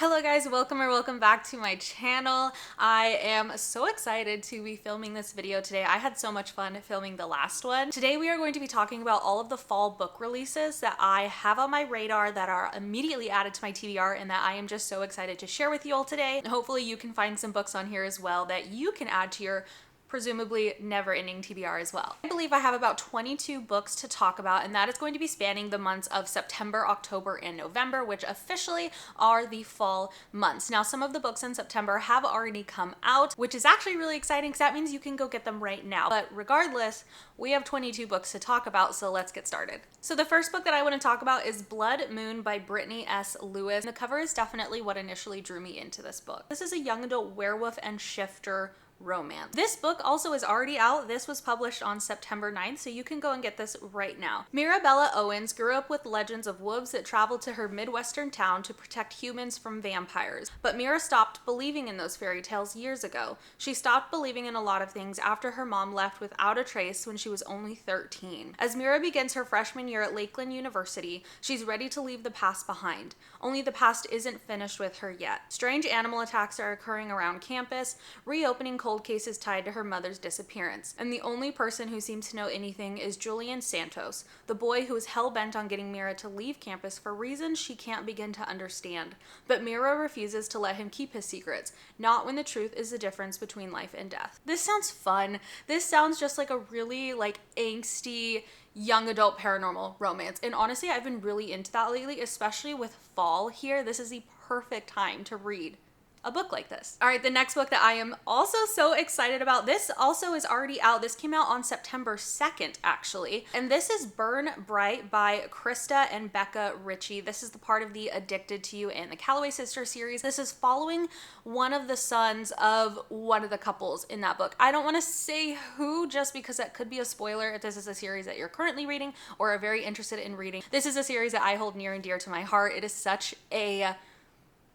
Hello guys, welcome back to my channel. I am so excited to be filming this video today. I had so much fun filming the last one. Today we are going to be talking about all of the fall book releases that I have on my radar that are immediately added to my TBR and that I am just so excited to share with you all today. Hopefully you can find some books on here as well that you can add to your presumably never-ending TBR as well. I believe I have about 22 books to talk about, and that is going to be spanning the months of September, October, and November, which officially are the fall months. Now, some of the books in September have already come out, which is actually really exciting because that means you can go get them right now. But regardless, we have 22 books to talk about, so let's get started. So the first book that I want to talk about is Blood Moon by Brittany S. Lewis. The cover is definitely what initially drew me into this book. This is a young adult werewolf and shifter romance. This book also is already out. This was published on September 9th, so you can go and get this right now. Mirabella Owens grew up with legends of wolves that traveled to her Midwestern town to protect humans from vampires. But Mira stopped believing in those fairy tales years ago. She stopped believing in a lot of things after her mom left without a trace when she was only 13. As Mira begins her freshman year at Lakeland University, she's ready to leave the past behind. Only the past isn't finished with her yet. Strange animal attacks are occurring around campus, reopening cold cases tied to her mother's disappearance. And the only person who seems to know anything is Julian Santos, the boy who is hell-bent on getting Mira to leave campus for reasons she can't begin to understand. But Mira refuses to let him keep his secrets, not when the truth is the difference between life and death. This sounds fun. This sounds just like a really angsty young adult paranormal romance. And honestly, I've been really into that lately, especially with fall here. This is the perfect time to read a book like this. All right, the next book that I am also so excited about, this also is already out. This came out on September 2nd, actually. And this is Burn Bright by Krista and Becca Ritchie. This is the part of the Addicted to You and the Calloway Sisters series. This is following one of the sons of one of the couples in that book. I don't want to say who just because that could be a spoiler if this is a series that you're currently reading or are very interested in reading. This is a series that I hold near and dear to my heart. It is such a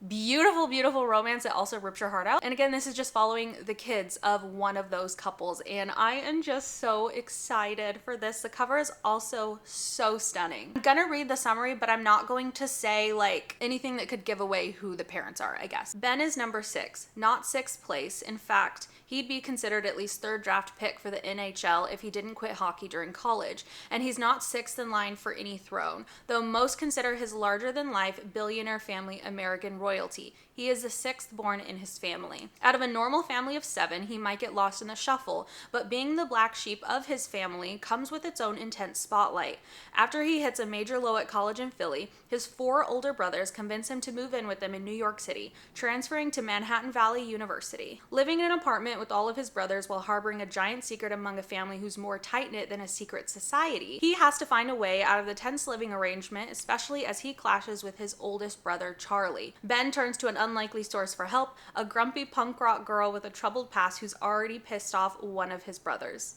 beautiful romance that also rips your heart out. And again, this is just following the kids of one of those couples, and I am just so excited for this. The cover is also so stunning. I'm gonna read the summary, but I'm not going to say anything that could give away who the parents are, I guess. Ben is number 6, not 6th place. In fact, he'd be considered at least 3rd draft pick for the NHL if he didn't quit hockey during college. And he's not 6th in line for any throne, though most consider his larger-than-life billionaire family American royalty. He is the 6th born in his family. Out of a normal family of 7, he might get lost in the shuffle, but being the black sheep of his family comes with its own intense spotlight. After he hits a major low at college in Philly, his 4 older brothers convince him to move in with them in New York City, transferring to Manhattan Valley University. Living in an apartment with all of his brothers while harboring a giant secret among a family who's more tight-knit than a secret society, he has to find a way out of the tense living arrangement, especially as he clashes with his oldest brother, Charlie. Ben turns to an unlikely source for help, a grumpy punk rock girl with a troubled past who's already pissed off one of his brothers.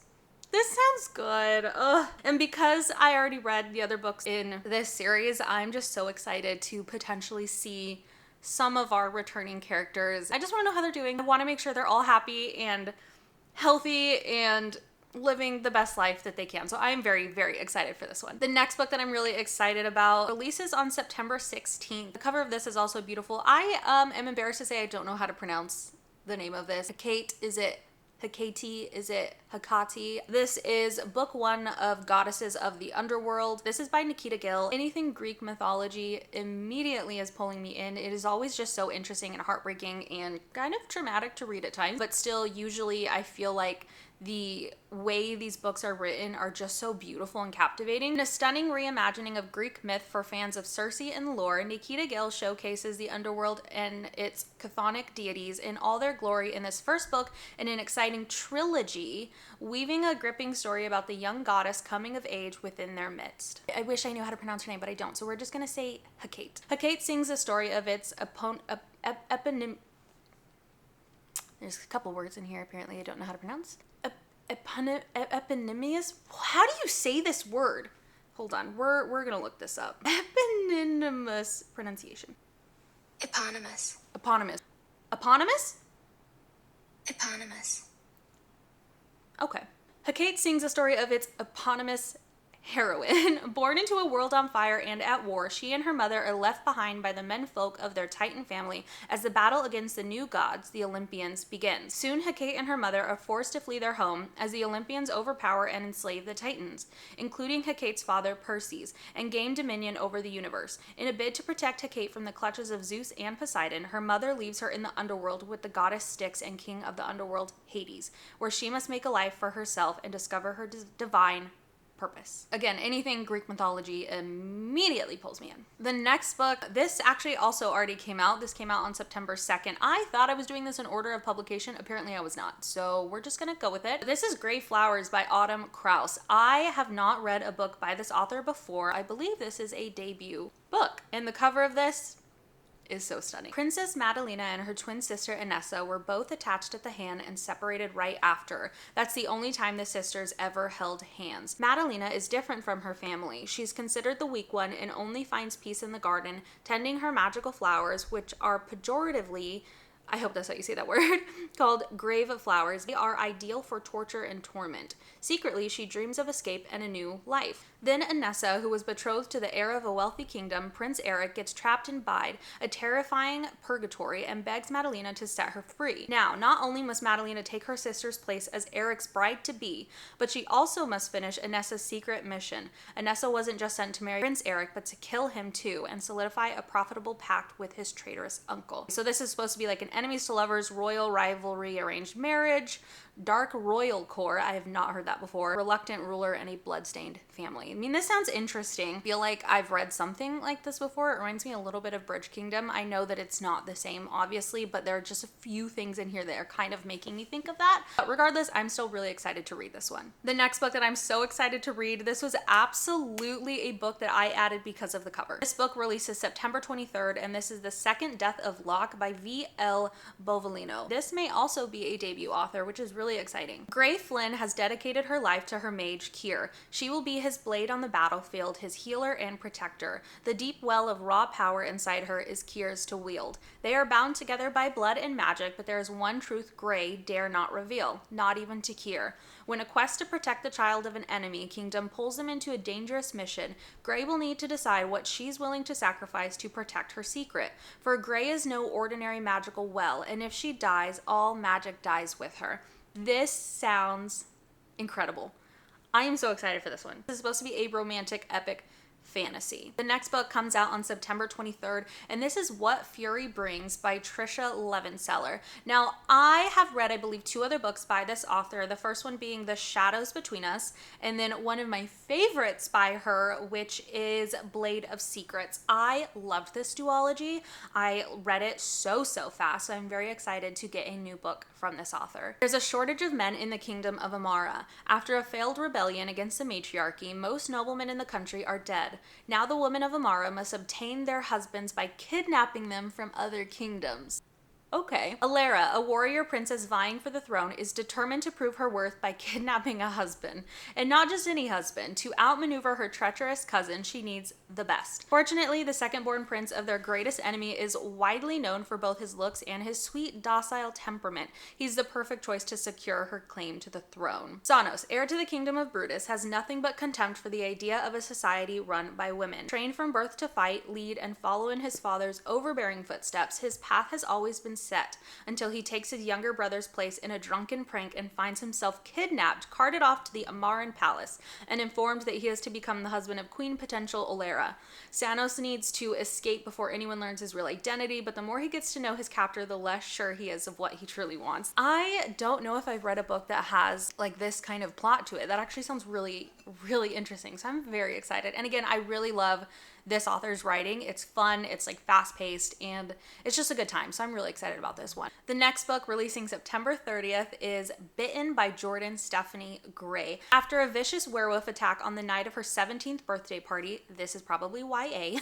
This sounds good. Ugh. And because I already read the other books in this series, I'm just so excited to potentially see some of our returning characters. I just want to know how they're doing. I want to make sure they're all happy and healthy and living the best life that they can. So I am very excited for this one. The next book that I'm really excited about releases on September 16th. The cover of this is also beautiful. I am embarrassed to say I don't know how to pronounce the name of this. Hecate, is it Hecate? Is it Hecate? This is book 1 of Goddesses of the Underworld. This is by Nikita Gill. Anything Greek mythology immediately is pulling me in. It is always just so interesting and heartbreaking and kind of traumatic to read at times, but still usually I feel like the way these books are written are just so beautiful and captivating. In a stunning reimagining of Greek myth for fans of Circe and lore, Nikita Gill showcases the underworld and its chthonic deities in all their glory in this first book in an exciting trilogy, weaving a gripping story about the young goddess coming of age within their midst. I wish I knew how to pronounce her name, but I don't, so we're just gonna say Hecate. Hecate sings the story of its eponym. There's a couple words in here apparently I don't know how to pronounce. Eponymous? How do you say this word? Hold on, we're gonna look this up. Eponymous pronunciation. Eponymous. Eponymous. Eponymous? Eponymous. Okay. Hecate sings the story of its eponymous heroine. Born into a world on fire and at war, she and her mother are left behind by the menfolk of their Titan family as the battle against the new gods, the Olympians, begins. Soon, Hecate and her mother are forced to flee their home as the Olympians overpower and enslave the Titans, including Hecate's father, Perseus, and gain dominion over the universe. In a bid to protect Hecate from the clutches of Zeus and Poseidon, her mother leaves her in the underworld with the goddess Styx and king of the underworld, Hades, where she must make a life for herself and discover her divine purpose. Again, anything Greek mythology immediately pulls me in. The next book, this actually also already came out. This came out on September 2nd. I thought I was doing this in order of publication. Apparently I was not. So we're just gonna go with it. This is Gray Flowers by Autumn Krause. I have not read a book by this author before. I believe this is a debut book. And the cover of this is so stunning. Princess Madalena and her twin sister Inessa were both attached at the hand and separated right after. That's the only time the sisters ever held hands. Madalena is different from her family. She's considered the weak one and only finds peace in the garden, tending her magical flowers, which are pejoratively, I hope that's how you say that word, called grave flowers. They are ideal for torture and torment. Secretly, she dreams of escape and a new life. Then Inessa, who was betrothed to the heir of a wealthy kingdom, Prince Eric, gets trapped in Bide, a terrifying purgatory, and begs Madalena to set her free. Now, not only must Madalena take her sister's place as Eric's bride-to-be, but she also must finish Inessa's secret mission. Inessa wasn't just sent to marry Prince Eric, but to kill him too, and solidify a profitable pact with his traitorous uncle. So this is supposed to be like an enemies to lovers, royal rivalry, arranged marriage, dark royal core, I have not heard that before, reluctant ruler, and a bloodstained family. I mean, this sounds interesting. I feel like I've read something like this before. It reminds me a little bit of Bridge Kingdom. I know that it's not the same, obviously, but there are just a few things in here that are kind of making me think of that. But regardless, I'm still really excited to read this one. The next book that I'm so excited to read, this was absolutely a book that I added because of the cover. This book releases September 23rd, and this is The Second Death of Locke by V.L. Bovalino. This may also be a debut author, which is really exciting. Gray Flynn has dedicated her life to her mage, Kier. She will be his blade on the battlefield, his healer and protector. The deep well of raw power inside her is Kier's to wield. They are bound together by blood and magic, but there is one truth Gray dare not reveal, not even to Kier. When a quest to protect the child of an enemy kingdom pulls them into a dangerous mission, Gray will need to decide what she's willing to sacrifice to protect her secret. For Gray is no ordinary magical well, and if she dies, all magic dies with her. This sounds incredible. I am so excited for this one. This is supposed to be a romantic epic fantasy. The next book comes out on September 23rd, and this is What Fury Brings by Trisha Levenseller. Now, I have read, I believe, 2 other books by this author, the first one being The Shadows Between Us, and then one of my favorites by her, which is Blade of Secrets. I loved this duology. I read it so fast, so I'm very excited to get a new book from this author. There's a shortage of men in the kingdom of Amara. After a failed rebellion against the matriarchy, most noblemen in the country are dead. Now the women of Amara must obtain their husbands by kidnapping them from other kingdoms. Okay. Alara, a warrior princess vying for the throne, is determined to prove her worth by kidnapping a husband. And not just any husband. To outmaneuver her treacherous cousin, she needs the best. Fortunately, the second-born prince of their greatest enemy is widely known for both his looks and his sweet, docile temperament. He's the perfect choice to secure her claim to the throne. Xanos, heir to the kingdom of Brutus, has nothing but contempt for the idea of a society run by women. Trained from birth to fight, lead, and follow in his father's overbearing footsteps, his path has always been set until he takes his younger brother's place in a drunken prank and finds himself kidnapped, carted off to the Amaran palace, and informed that he is to become the husband of Queen Potential Alara. Xanos needs to escape before anyone learns his real identity, but the more he gets to know his captor, the less sure he is of what he truly wants. I don't know if I've read a book that has like this kind of plot to it. That actually sounds really interesting, so I'm very excited. And again, I really love this author's writing. It's fun, it's like fast-paced, and it's just a good time, so I'm really excited about this one. The next book, releasing September 30th, is Bitten by Jordan Stephanie Gray. After a vicious werewolf attack on the night of her 17th birthday party, this is probably YA,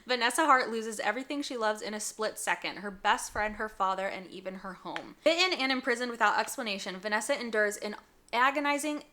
Vanessa Hart loses everything she loves in a split second: her best friend, her father, and even her home. Bitten and imprisoned without explanation, Vanessa endures an agonizing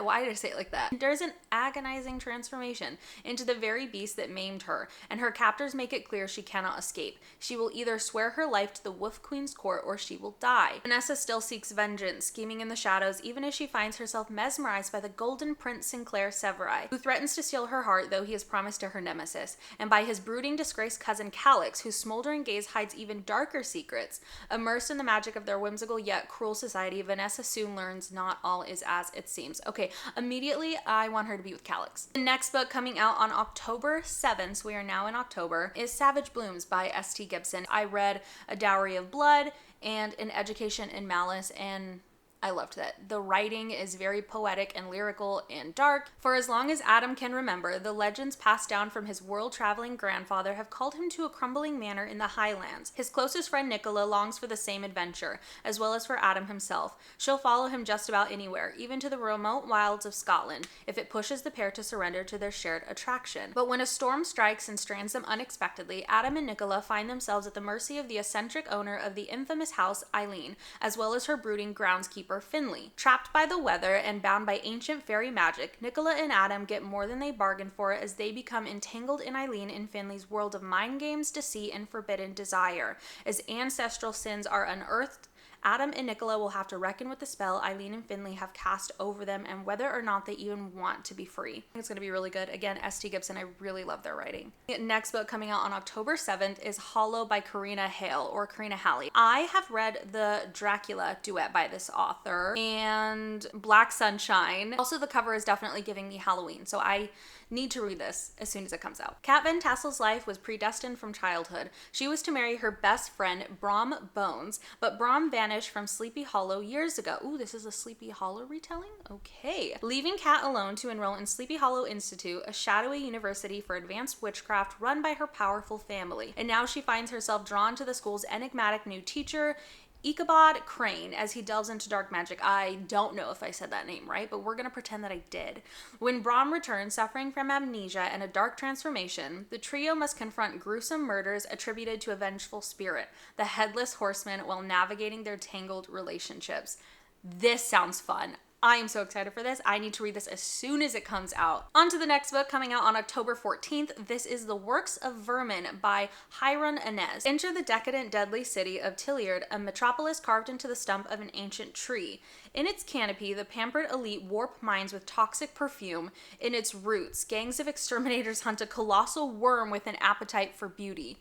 Why did I say it like that? There's an agonizing transformation into the very beast that maimed her, and her captors make it clear she cannot escape. She will either swear her life to the Wolf Queen's court or she will die. Vanessa still seeks vengeance, scheming in the shadows, even as she finds herself mesmerized by the Golden Prince Sinclair Severai, who threatens to steal her heart, though he is promised to her nemesis, and by his brooding, disgraced cousin Calix, whose smoldering gaze hides even darker secrets. Immersed in the magic of their whimsical yet cruel society, Vanessa soon learns not all is as it seems. Okay, immediately I want her to be with Calix. The next book coming out on October 7th, so we are now in October, is Savage Blooms by S.T. Gibson. I read A Dowry of Blood and An Education in Malice, and I loved that. The writing is very poetic and lyrical and dark. For as long as Adam can remember, the legends passed down from his world-traveling grandfather have called him to a crumbling manor in the Highlands. His closest friend Nicola longs for the same adventure, as well as for Adam himself. She'll follow him just about anywhere, even to the remote wilds of Scotland, if it pushes the pair to surrender to their shared attraction. But when a storm strikes and strands them unexpectedly, Adam and Nicola find themselves at the mercy of the eccentric owner of the infamous house, Eileen, as well as her brooding groundskeeper, Finley. Trapped by the weather and bound by ancient fairy magic, Nicola and Adam get more than they bargained for as they become entangled in Eileen and Finley's world of mind games, deceit, and forbidden desire. As ancestral sins are unearthed, Adam and Nicola will have to reckon with the spell Eileen and Finley have cast over them and whether or not they even want to be free. I think it's going to be really good. Again, S.T. Gibson, I really love their writing. The next book coming out on October 7th is Hollow by Karina Hale, or Karina Halley. I have read the Dracula duet by this author and Black Sunshine. Also, the cover is definitely giving me Halloween, so I need to read this as soon as it comes out. Kat Van Tassel's life was predestined from childhood. She was to marry her best friend, Brom Bones, but Brom vanished from Sleepy Hollow years ago. Ooh, this is a Sleepy Hollow retelling? Okay. Leaving Kat alone to enroll in Sleepy Hollow Institute, a shadowy university for advanced witchcraft run by her powerful family. And now she finds herself drawn to the school's enigmatic new teacher, Ichabod Crane, as he delves into dark magic. I don't know if I said that name right, but we're going to pretend that I did. When Brom returns, suffering from amnesia and a dark transformation, the trio must confront gruesome murders attributed to a vengeful spirit, the Headless Horseman, while navigating their tangled relationships. This sounds fun. I am so excited for this. I need to read this as soon as it comes out. On to the next book coming out on October 14th. This is The Works of Vermin by Hiron Inez. Enter the decadent, deadly city of Tilliard, a metropolis carved into the stump of an ancient tree. In its canopy, the pampered elite warp minds with toxic perfume. In its roots, gangs of exterminators hunt a colossal worm with an appetite for beauty.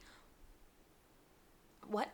What?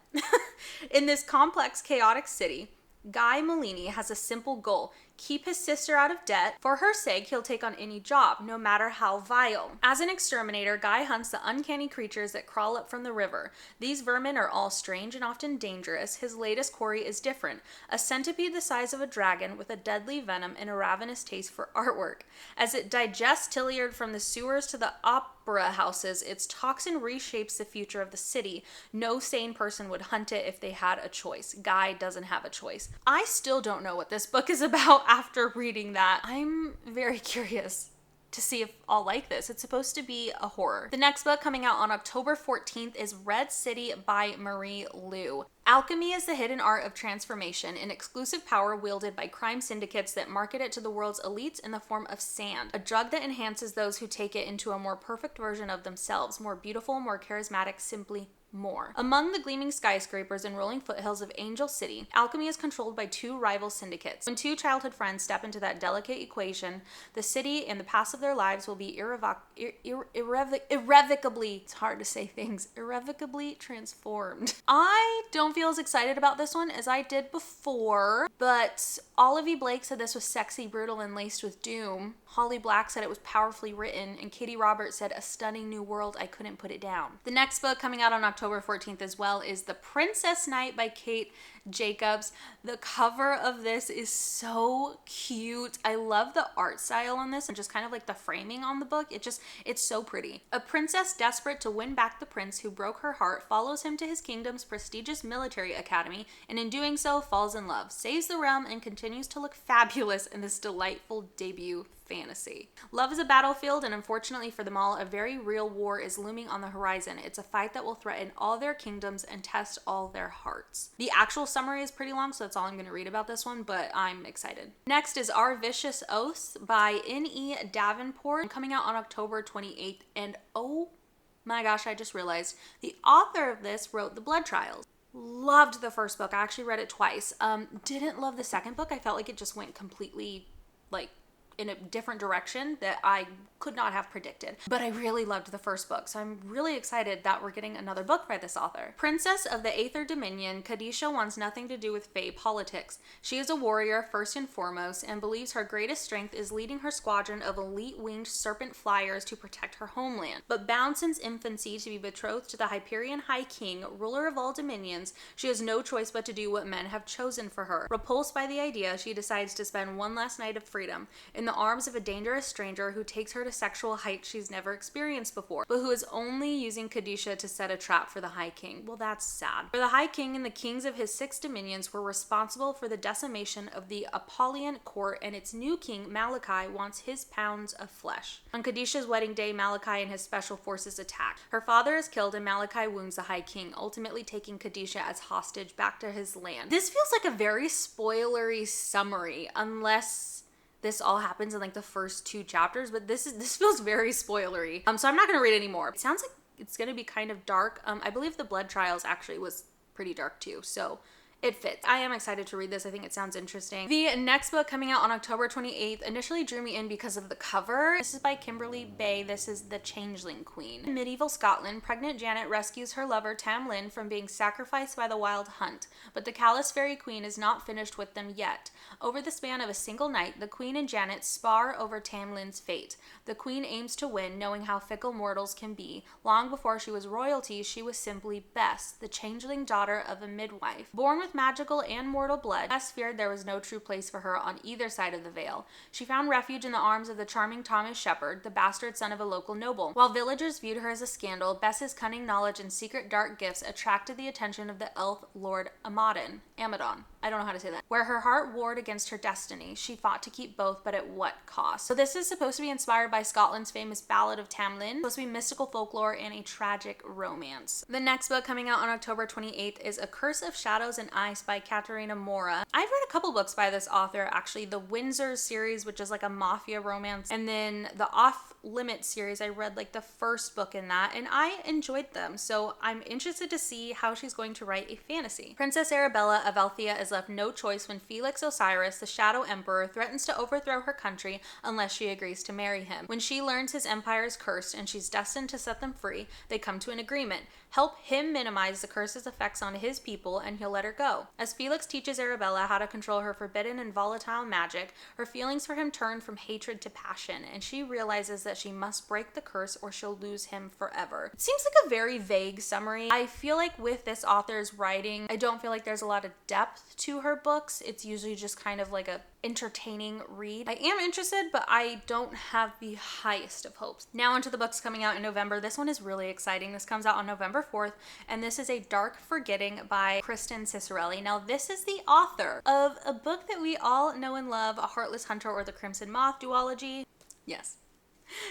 In this complex, chaotic city, Guy Malini has a simple goal: keep his sister out of debt. For her sake, he'll take on any job, no matter how vile. As an exterminator, Guy hunts the uncanny creatures that crawl up from the river. These vermin are all strange and often dangerous. His latest quarry is different: a centipede the size of a dragon with a deadly venom and a ravenous taste for artwork. As it digests Tilliard from the sewers to the opera houses, its toxin reshapes the future of the city. No sane person would hunt it if they had a choice. Guy doesn't have a choice. I still don't know what this book is about after reading that. I'm very curious to see if I'll like this. It's supposed to be a horror. The next book coming out on October 14th is Red City by Marie Lu. Alchemy is the hidden art of transformation, an exclusive power wielded by crime syndicates that market it to the world's elites in the form of sand, a drug that enhances those who take it into a more perfect version of themselves, more beautiful, more charismatic, simply more. Among the gleaming skyscrapers and rolling foothills of Angel City, alchemy is controlled by two rival syndicates. When two childhood friends step into that delicate equation, the city and the past of their lives will be irrevocably, it's hard to say things, irrevocably transformed. I don't feel as excited about this one as I did before, but Olivia Blake said this was sexy, brutal, and laced with doom. Holly Black said it was powerfully written, and Katie Roberts said a stunning new world. I couldn't put it down. The next book coming out on October 14th as well is The Princess Knight by Kate Jacobs. The cover of this is so cute. I love the art style on this and just kind of like the framing on the book. It's so pretty. A princess desperate to win back the prince who broke her heart follows him to his kingdom's prestigious military academy, and in doing so falls in love, saves the realm and continues to look fabulous in this delightful debut fantasy. Love is a battlefield, and unfortunately for them all, a very real war is looming on the horizon. It's a fight that will threaten all their kingdoms and test all their hearts. The actual summary is pretty long, so that's all I'm going to read about this one, but I'm excited. Next is Our Vicious Oaths by N.E. Davenport, coming out on October 28th, and oh my gosh, I just realized the author of this wrote The Blood Trials. Loved the first book. I actually read it twice. Didn't love the second book. I felt like it just went completely in a different direction that I could not have predicted. But I really loved the first book, so I'm really excited that we're getting another book by this author. Princess of the Aether Dominion, Khadisha wants nothing to do with Fae politics. She is a warrior first and foremost, and believes her greatest strength is leading her squadron of elite winged serpent flyers to protect her homeland. But bound since infancy to be betrothed to the Hyperion High King, ruler of all dominions, she has no choice but to do what men have chosen for her. Repulsed by the idea, she decides to spend one last night of freedom in the arms of a dangerous stranger who takes her to sexual heights she's never experienced before, but who is only using Khadisha to set a trap for the High King. Well, that's sad. For the High King and the kings of his 6 dominions were responsible for the decimation of the Apollyon court, and its new king, Malachi, wants his pounds of flesh. On Khadisha's wedding day, Malachi and his special forces attack. Her father is killed, and Malachi wounds the High King, ultimately taking Khadisha as hostage back to his land. This feels like a very spoilery summary, unless this all happens in like the first 2 chapters, but this feels very spoilery. So I'm not gonna read any more. It sounds like it's gonna be kind of dark. I believe The Blood Trials actually was pretty dark too, so it fits. I am excited to read this. I think it sounds interesting. The next book, coming out on October 28th, initially drew me in because of the cover. This is by Kimberly Bay. This is The Changeling Queen. In medieval Scotland, pregnant Janet rescues her lover Tam Lin from being sacrificed by the Wild Hunt, but the callous fairy queen is not finished with them yet. Over the span of a single night, the queen and Janet spar over Tam Lin's fate. The queen aims to win, knowing how fickle mortals can be. Long before she was royalty, she was simply Bess, the changeling daughter of a midwife. Born with magical and mortal blood, Bess feared there was no true place for her on either side of the veil. She found refuge in the arms of the charming Thomas Shepherd, the bastard son of a local noble. While villagers viewed her as a scandal, Bess's cunning knowledge and secret dark gifts attracted the attention of the elf Lord Amadon. I don't know how to say that. Where her heart warred against her destiny, she fought to keep both, but at what cost? So this is supposed to be inspired by Scotland's famous Ballad of Tam Lin, supposed to be mystical folklore and a tragic romance. The next book, coming out on October 28th, is A Curse of Shadows and Ice by Katerina Mora. I've read a couple books by this author, actually. The Windsor series, which is like a mafia romance, and then the Off Limits series. I read like the first book in that, and I enjoyed them, so I'm interested to see how she's going to write a fantasy. Princess Arabella of Althea is left no choice when Felix Osiris, the Shadow Emperor, threatens to overthrow her country unless she agrees to marry him. When she learns his empire is cursed and she's destined to set them free, they come to an agreement. Help him minimize the curse's effects on his people and he'll let her go. As Felix teaches Arabella how to control her forbidden and volatile magic, her feelings for him turn from hatred to passion, and she realizes that she must break the curse or she'll lose him forever. It seems like a very vague summary. I feel like with this author's writing, I don't feel like there's a lot of depth to her books. It's usually just kind of like a entertaining read. I am interested, but I don't have the highest of hopes. Now onto the books coming out in November. This one is really exciting. This comes out on November 4th, and this is A Dark Forgetting by Kristen Cicerelli. Now this is the author of a book that we all know and love, A Heartless Hunter or the Crimson Moth duology. Yes.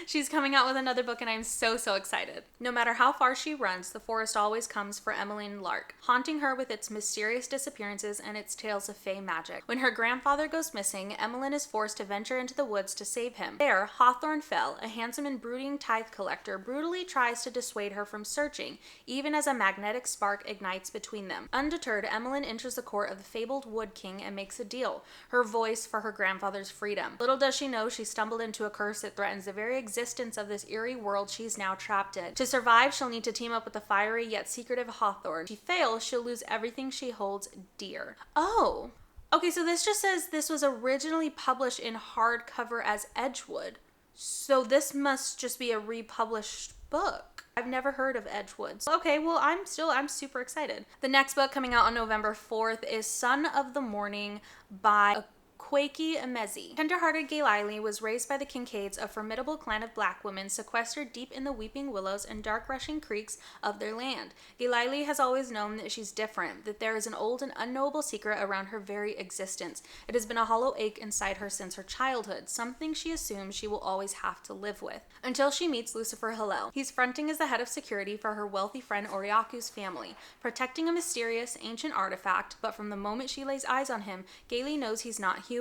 She's coming out with another book, and I'm so excited. No matter how far she runs, the forest always comes for Emmeline Lark, haunting her with its mysterious disappearances and its tales of fey magic. When her grandfather goes missing, Emmeline is forced to venture into the woods to save him. There, Hawthorne Fell, a handsome and brooding tithe collector, brutally tries to dissuade her from searching, even as a magnetic spark ignites between them. Undeterred, Emmeline enters the court of the fabled Wood King and makes a deal, her voice for her grandfather's freedom. Little does she know she stumbled into a curse that threatens the very existence of this eerie world she's now trapped in. To survive, she'll need to team up with the fiery yet secretive Hawthorne. If she fails, she'll lose everything she holds dear. Oh. Okay, so this just says this was originally published in hardcover as Edgewood. So this must just be a republished book. I've never heard of Edgewood. Okay, well, I'm super excited. The next book coming out on November 4th is Son of the Morning by Quakey Emezi. Tender-hearted Gaylili was raised by the Kincaids, a formidable clan of black women sequestered deep in the weeping willows and dark rushing creeks of their land. Gaylili has always known that she's different, that there is an old and unknowable secret around her very existence. It has been a hollow ache inside her since her childhood, something she assumes she will always have to live with. Until she meets Lucifer Hillel. He's fronting as the head of security for her wealthy friend Oriaku's family, protecting a mysterious ancient artifact, but from the moment she lays eyes on him, Gayle knows he's not human.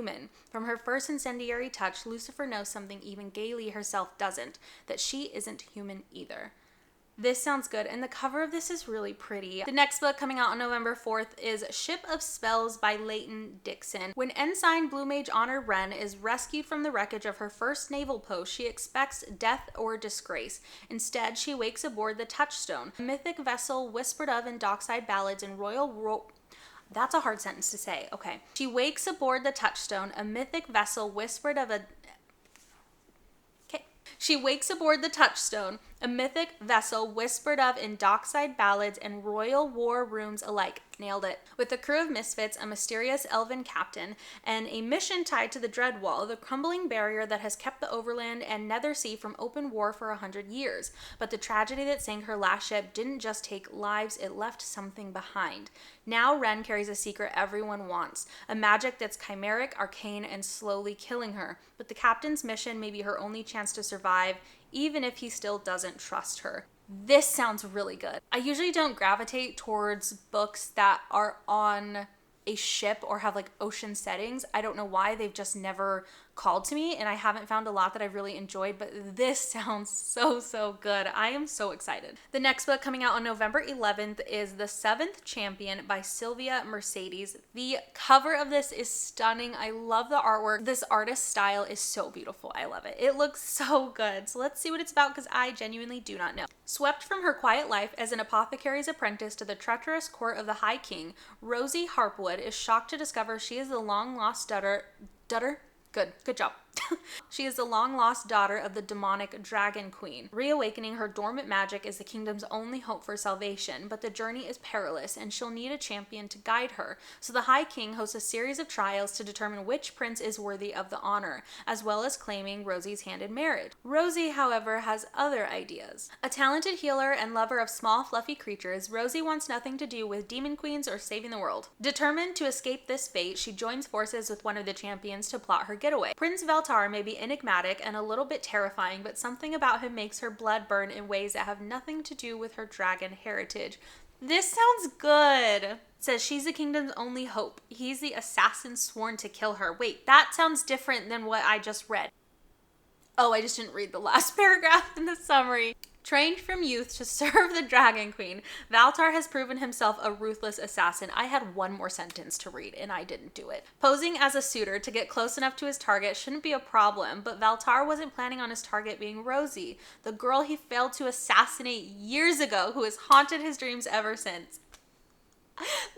From her first incendiary touch, Lucifer knows something even Gayle herself doesn't, that she isn't human either. This sounds good, and the cover of this is really pretty. The next book coming out on November 4th is Ship of Spells by Leighton Dixon. When Ensign Blue Mage Honor Wren is rescued from the wreckage of her first naval post, she expects death or disgrace. Instead, she wakes aboard the Touchstone, a mythic vessel whispered of in dockside ballads and That's a hard sentence to say. Okay. She wakes aboard the Touchstone, a mythic vessel whispered of She wakes aboard the Touchstone, a mythic vessel whispered of in dockside ballads and royal war rooms alike. Nailed it. With a crew of misfits, a mysterious elven captain, and a mission tied to the Dreadwall, the crumbling barrier that has kept the Overland and Nether Sea from open war for 100 years. But the tragedy that sank her last ship didn't just take lives, it left something behind. Now Wren carries a secret everyone wants, a magic that's chimeric, arcane, and slowly killing her. But the captain's mission may be her only chance to survive, even if he still doesn't trust her. This sounds really good. I usually don't gravitate towards books that are on a ship or have like ocean settings. I don't know why, they've just never called to me, and I haven't found a lot that I've really enjoyed, but this sounds so good. I am so excited. The next book coming out on November 11th is The Seventh Champion by Sylvia Mercedes. The cover of this is stunning. I love the artwork. This artist's style is so beautiful. I love it. It looks so good. So let's see what it's about, because I genuinely do not know. Swept from her quiet life as an apothecary's apprentice to the treacherous court of the High King, Rosie Harpwood is shocked to discover she is the long-lost daughter. Good job. She is the long-lost daughter of the demonic Dragon Queen. Reawakening her dormant magic is the kingdom's only hope for salvation, but the journey is perilous and she'll need a champion to guide her. So the High King hosts a series of trials to determine which prince is worthy of the honor, as well as claiming Rosie's hand in marriage. Rosie, however, has other ideas. A talented healer and lover of small, fluffy creatures, Rosie wants nothing to do with demon queens or saving the world. Determined to escape this fate, she joins forces with one of the champions to plot her getaway. Prince Veltar may be enigmatic and a little bit terrifying, but something about him makes her blood burn in ways that have nothing to do with her dragon heritage. This sounds good. It says she's the kingdom's only hope. He's the assassin sworn to kill her. Wait, that sounds different than what I just read. Oh, I just didn't read the last paragraph in the summary. Trained from youth to serve the Dragon Queen, Veltar has proven himself a ruthless assassin. I had one more sentence to read and I didn't do it. Posing as a suitor to get close enough to his target shouldn't be a problem, but Veltar wasn't planning on his target being Rosie, the girl he failed to assassinate years ago, who has haunted his dreams ever since.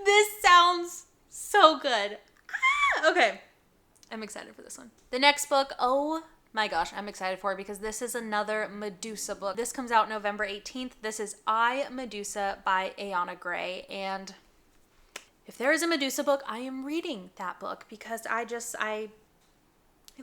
This sounds so good. Okay, I'm excited for this one. The next book, oh my gosh, I'm excited for it because this is another Medusa book. This comes out November 18th. This is I, Medusa by Ayana Gray. And if there is a Medusa book, I am reading that book because I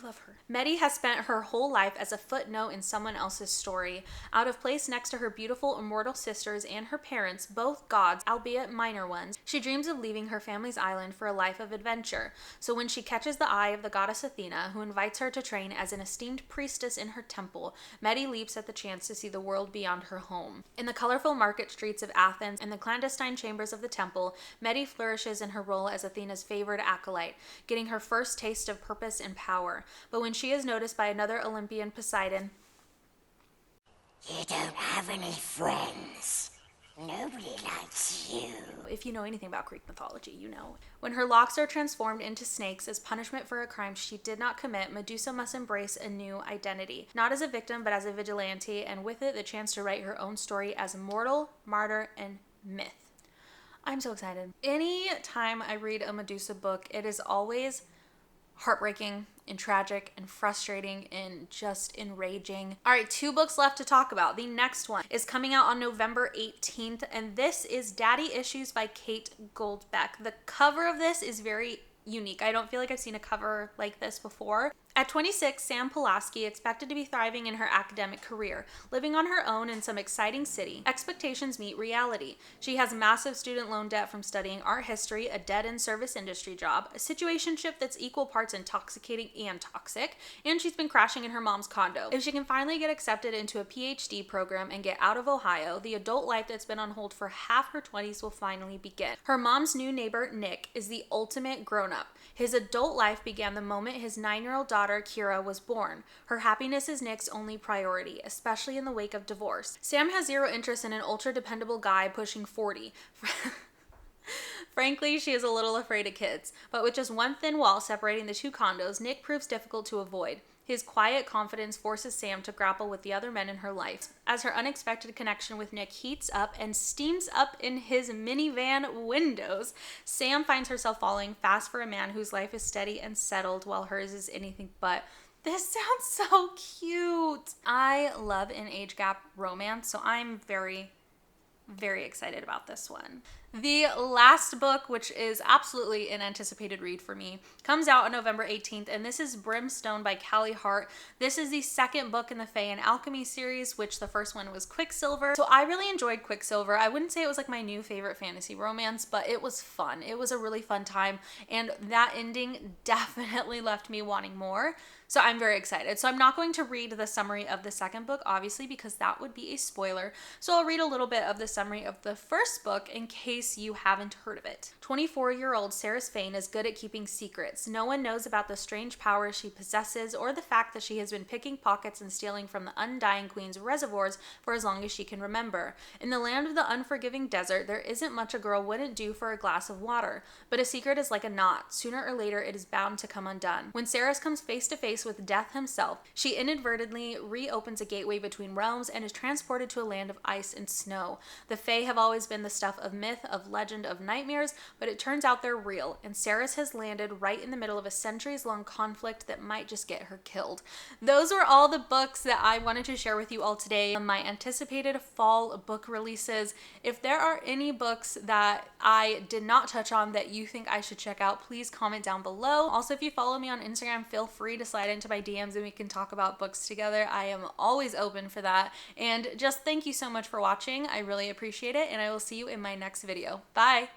love her. Medi has spent her whole life as a footnote in someone else's story, out of place next to her beautiful immortal sisters and her parents, both gods, albeit minor ones. She dreams of leaving her family's island for a life of adventure. So when she catches the eye of the goddess Athena, who invites her to train as an esteemed priestess in her temple, Medi leaps at the chance to see the world beyond her home. In the colorful market streets of Athens and the clandestine chambers of the temple, Medi flourishes in her role as Athena's favored acolyte, getting her first taste of purpose and power. But when she is noticed by another Olympian, Poseidon, "You don't have any friends. Nobody likes you." If you know anything about Greek mythology, you know. When her locks are transformed into snakes as punishment for a crime she did not commit, Medusa must embrace a new identity. Not as a victim, but as a vigilante, and with it the chance to write her own story as mortal, martyr, and myth. I'm so excited. Any time I read a Medusa book, it is always heartbreaking and tragic and frustrating and just enraging. All right, 2 books left to talk about. The next one is coming out on November 18th, and this is Daddy Issues by Kate Goldbeck. The cover of this is very unique. I don't feel like I've seen a cover like this before. At 26, Sam Pulaski expected to be thriving in her academic career, living on her own in some exciting city. Expectations meet reality. She has massive student loan debt from studying art history, a dead-end service industry job, a situationship that's equal parts intoxicating and toxic, and she's been crashing in her mom's condo. If she can finally get accepted into a PhD program and get out of Ohio, the adult life that's been on hold for half her 20s will finally begin. Her mom's new neighbor, Nick, is the ultimate grown-up. His adult life began the moment his 9-year-old daughter, Kira, was born. Her happiness is Nick's only priority, especially in the wake of divorce. Sam has zero interest in an ultra-dependable guy pushing 40. Frankly, she is a little afraid of kids, but with just one thin wall separating the two condos, Nick proves difficult to avoid. His quiet confidence forces Sam to grapple with the other men in her life. As her unexpected connection with Nick heats up and steams up in his minivan windows, Sam finds herself falling fast for a man whose life is steady and settled while hers is anything but. This sounds so cute. I love an age gap romance, so I'm very excited about this one. The last book, which is absolutely an anticipated read for me, comes out on November 18th, and this is Brimstone by Callie Hart. This is the second book in the Fae and Alchemy series, which the first one was Quicksilver. So I really enjoyed Quicksilver. I wouldn't say it was like my new favorite fantasy romance, but it was fun. It was a really fun time, and that ending definitely left me wanting more. So I'm very excited. So I'm not going to read the summary of the second book, obviously, because that would be a spoiler. So I'll read a little bit of the summary of the first book in case you haven't heard of it. 24-year-old Saris Fane is good at keeping secrets. No one knows about the strange powers she possesses or the fact that she has been picking pockets and stealing from the Undying Queen's reservoirs for as long as she can remember. In the land of the unforgiving desert, there isn't much a girl wouldn't do for a glass of water. But a secret is like a knot. Sooner or later, it is bound to come undone. When Saris comes face to face with death himself, she inadvertently reopens a gateway between realms and is transported to a land of ice and snow. The Fae have always been the stuff of myth, of legend, of nightmares, but it turns out they're real, and Saris has landed right in the middle of a centuries-long conflict that might just get her killed. Those were all the books that I wanted to share with you all today, my anticipated fall book releases. If there are any books that I did not touch on that you think I should check out, please comment down below. Also, if you follow me on Instagram, feel free to slide into my DMs and we can talk about books together. I am always open for that. And just thank you so much for watching. I really appreciate it, and I will see you in my next video. Bye!